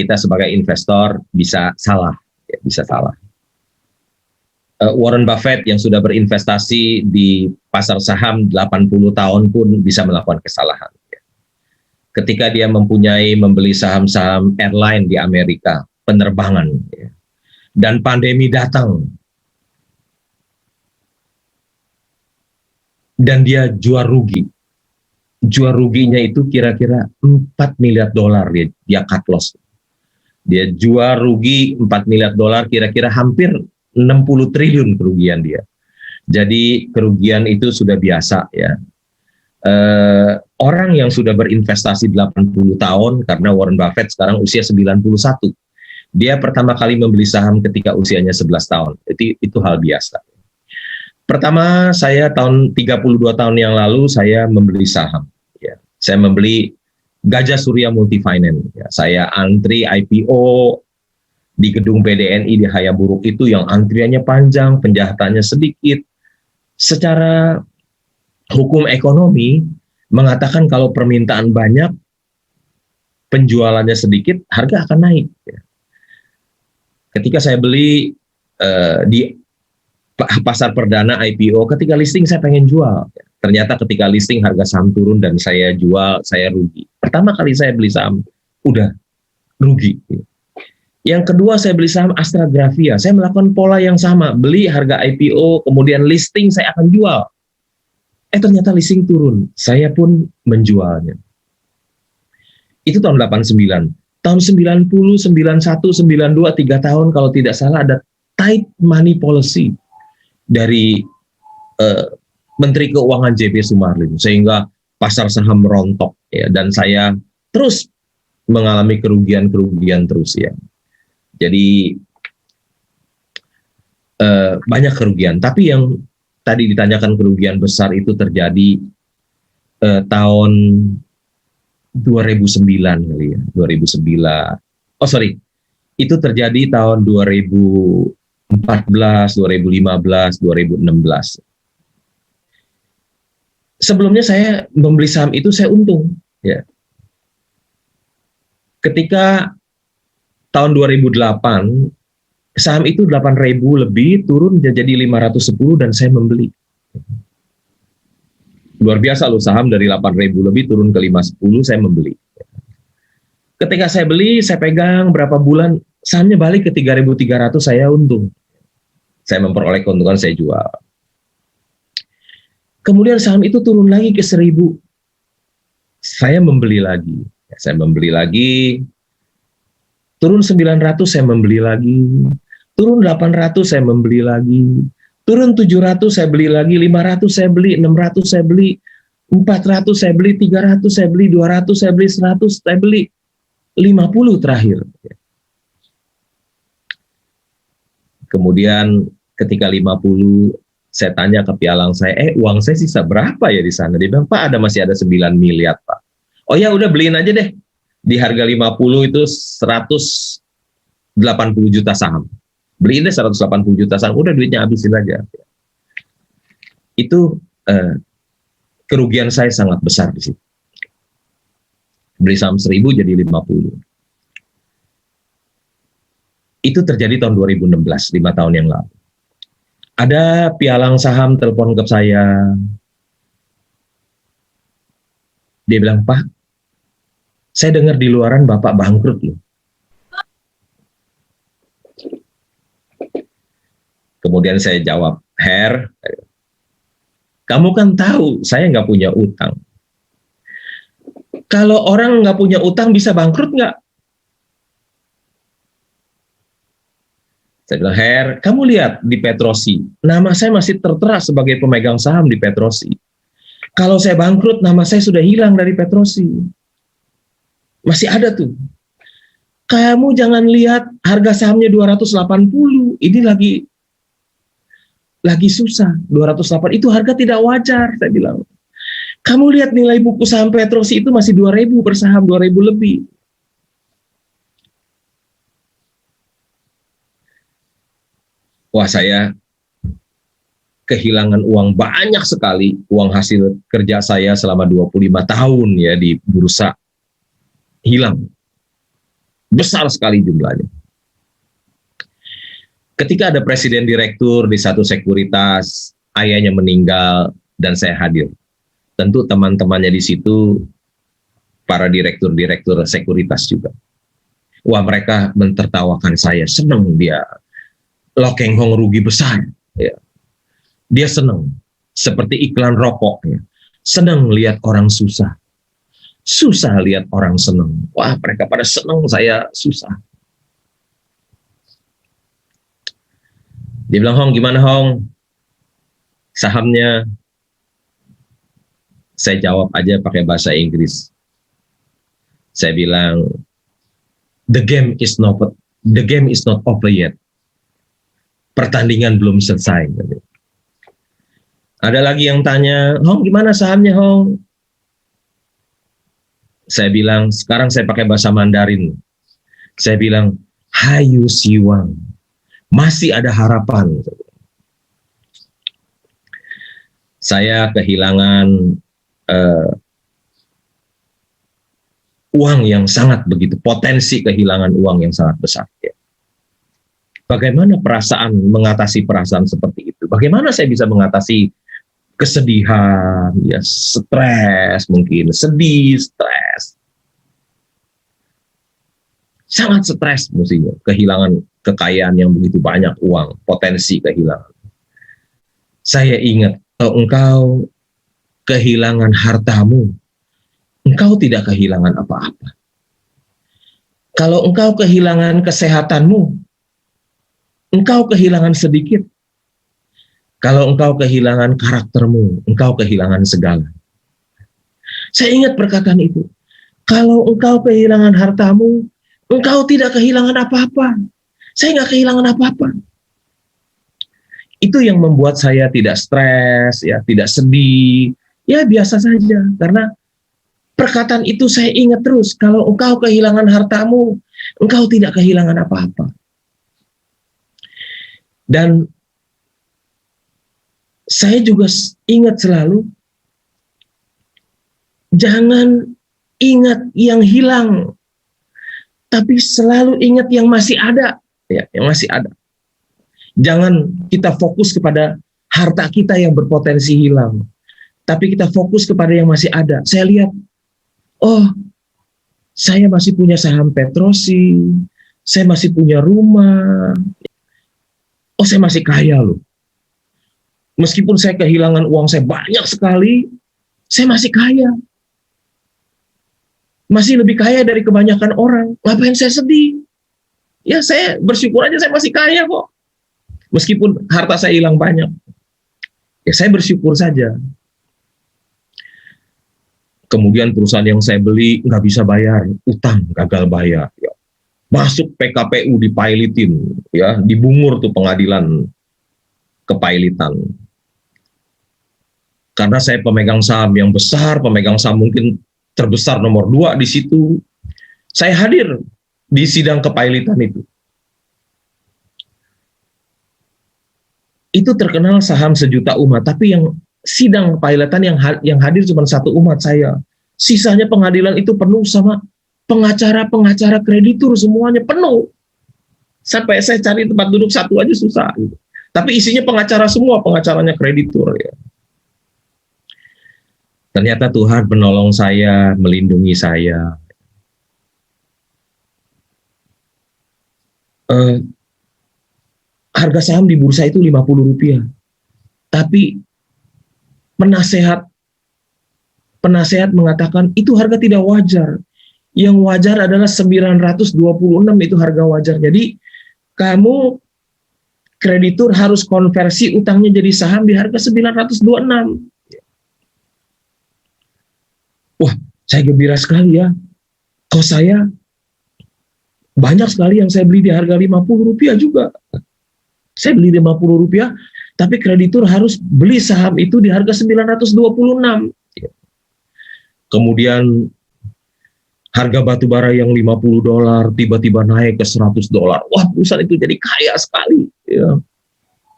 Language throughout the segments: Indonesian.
kita sebagai investor bisa salah, ya, bisa salah. Warren Buffett yang sudah berinvestasi di pasar saham 80 tahun pun bisa melakukan kesalahan. Ya. Ketika dia membeli saham-saham airline di Amerika, penerbangan, ya, dan pandemi datang, dan dia jual rugi. Jual ruginya itu kira-kira 4 miliar dolar dia cut loss. Dia jual rugi 4 miliar dolar, kira-kira hampir 60 triliun kerugian dia. Jadi kerugian itu sudah biasa ya. Orang yang sudah berinvestasi 80 tahun, karena Warren Buffett sekarang usia 91. Dia pertama kali membeli saham ketika usianya 11 tahun. Jadi itu hal biasa. Pertama saya 32 tahun yang lalu saya membeli saham. Ya. Saya membeli Gajah Surya Multifinance. Ya. Saya antri IPO di gedung BDNI di Hayaburuk itu yang antriannya panjang, penjahatannya sedikit. Secara hukum ekonomi mengatakan kalau permintaan banyak, penjualannya sedikit, harga akan naik. Ketika saya beli di pasar perdana IPO, ketika listing saya pengen jual. Ternyata ketika listing harga saham turun dan saya jual, saya rugi. Pertama kali saya beli saham, udah rugi. Yang kedua saya beli saham Astragrafia, saya melakukan pola yang sama, beli harga IPO, kemudian listing saya akan jual. Ternyata listing turun, saya pun menjualnya. Itu tahun 89. Tahun 90, 91, 92, 3 tahun kalau tidak salah ada tight money policy dari Menteri Keuangan JB Sumarlin, sehingga pasar saham merontok ya, dan saya terus mengalami kerugian terus ya. Jadi banyak kerugian, tapi yang tadi ditanyakan kerugian besar itu terjadi tahun 2009 kali ya, 2009. Oh sorry, itu terjadi tahun 2014, 2015, 2016. Sebelumnya saya membeli saham itu saya untung ya. Ketika tahun 2008 saham itu 8.000 lebih, turun jadi 510 dan saya membeli. Luar biasa loh, saham dari 8.000 lebih turun ke 510, saya membeli. Ketika saya beli, saya pegang berapa bulan, sahamnya balik ke 3.300, saya untung. Saya memperoleh keuntungan, saya jual. Kemudian saham itu turun lagi ke 1.000. Saya membeli lagi. Saya membeli lagi. Turun 900 saya membeli lagi, turun 800 saya membeli lagi, turun 700 saya beli lagi, 500 saya beli, 600 saya beli, 400 saya beli, 300 saya beli, 200 saya beli, 100 saya beli, 50 terakhir. Kemudian ketika 50 saya tanya ke pialang saya, uang saya sisa berapa ya di sana? Dia bilang, Pak masih ada 9 miliar Pak. Oh ya udah beliin aja deh. Di harga 50 itu 180 juta saham. Beliin deh 180 juta saham, udah duitnya habisin aja. Itu kerugian saya sangat besar di situ. Beli saham 1.000 jadi 50. Itu terjadi tahun 2016, 5 tahun yang lalu. Ada pialang saham telepon ke saya. Dia bilang, Pak, saya dengar di luaran Bapak bangkrut loh. Kemudian saya jawab, Her, kamu kan tahu saya nggak punya utang. Kalau orang nggak punya utang bisa bangkrut nggak? Saya bilang, Her, kamu lihat di Petrosi, nama saya masih tertera sebagai pemegang saham di Petrosi. Kalau saya bangkrut, nama saya sudah hilang dari Petrosi. Masih ada tuh. Kamu jangan lihat harga sahamnya 280, ini lagi susah. 208 itu harga tidak wajar, saya bilang. Kamu lihat nilai buku saham Petrosi itu masih 2.000 per saham, 2.000 lebih. Wah, saya kehilangan uang banyak sekali, uang hasil kerja saya selama 25 tahun ya di bursa hilang. besar sekali jumlahnya. Ketika ada presiden direktur di satu sekuritas, ayahnya meninggal dan saya hadir. Tentu teman-temannya di situ para direktur-direktur sekuritas juga. Wah, mereka mentertawakan saya, senang dia. Lokeng Hong rugi besar. Ya. Dia senang, seperti iklan rokok. Ya. Senang lihat orang susah. Susah lihat orang senang. Wah, mereka pada senang, saya susah. Dia bilang, Hong, gimana Hong? Sahamnya? Saya jawab aja pakai bahasa Inggris. Saya bilang, the game is not over yet. Pertandingan belum selesai. Ada lagi yang tanya, Hong gimana sahamnya Hong? Saya bilang, sekarang saya pakai bahasa Mandarin. Saya bilang, Hayu Siwang, masih ada harapan. Saya kehilangan uang yang sangat begitu, potensi kehilangan uang yang sangat besar. Ya. Bagaimana perasaan mengatasi perasaan seperti itu? Bagaimana saya bisa mengatasi kesedihan, ya, stres mungkin, sedih, stres. Sangat stres mestinya, kehilangan kekayaan yang begitu banyak uang, potensi kehilangan. Saya ingat, kalau engkau kehilangan hartamu, engkau tidak kehilangan apa-apa. Kalau engkau kehilangan kesehatanmu, engkau kehilangan sedikit. Kalau engkau kehilangan karaktermu, engkau kehilangan segala. Saya ingat perkataan itu. Kalau engkau kehilangan hartamu, engkau tidak kehilangan apa-apa. Saya nggak kehilangan apa-apa. Itu yang membuat saya tidak stres, ya, tidak sedih, ya biasa saja. Karena perkataan itu saya ingat terus. Kalau engkau kehilangan hartamu, engkau tidak kehilangan apa-apa. Dan saya juga ingat selalu, jangan ingat yang hilang, tapi selalu ingat yang masih ada, ya, yang masih ada. Jangan kita fokus kepada harta kita yang berpotensi hilang, tapi kita fokus kepada yang masih ada. Saya lihat, oh, saya masih punya saham Petrosi, saya masih punya rumah, oh saya masih kaya loh. Meskipun saya kehilangan uang saya banyak sekali, saya masih kaya. Masih lebih kaya dari kebanyakan orang. Ngapain saya sedih? Ya saya bersyukur aja saya masih kaya kok. Meskipun harta saya hilang banyak. Ya saya bersyukur saja. Kemudian perusahaan yang saya beli nggak bisa bayar, utang, gagal bayar. Ya. Masuk PKPU dipailitin, ya, dibungur tuh pengadilan kepailitan. Karena saya pemegang saham yang besar, pemegang saham mungkin terbesar nomor 2 di situ. Saya hadir di sidang kepailitan itu. Itu terkenal saham sejuta umat, tapi yang sidang kepailitan yang hadir cuma 1 umat saya. Sisanya pengadilan itu penuh sama pengacara-pengacara kreditur, semuanya penuh. Sampai saya cari tempat duduk satu aja susah. Tapi isinya pengacara semua, pengacaranya kreditur. Ya. Ternyata Tuhan menolong saya, melindungi saya. Harga saham di bursa itu Rp50. Tapi penasehat mengatakan itu harga tidak wajar. Yang wajar adalah 926 itu harga wajar. Jadi kamu kreditur harus konversi utangnya jadi saham di harga 926. Wah, saya gembira sekali ya. Kalau saya banyak sekali yang saya beli di harga Rp50 juga. Saya beli Rp50, tapi kreditur harus beli saham itu di harga 926. Kemudian harga batu bara yang $50 tiba-tiba naik ke $100. Wah, perusahaan itu jadi kaya sekali. Ya.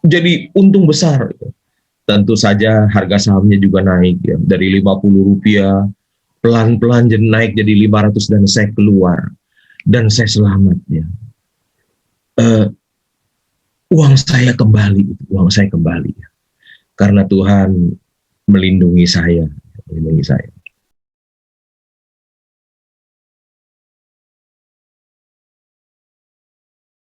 Jadi untung besar. Tentu saja harga sahamnya juga naik ya. Dari Rp50 pelan-pelan naik jadi 500 dan saya keluar. dan saya selamat ya. Uang saya kembali ya. Karena Tuhan melindungi saya, melindungi saya.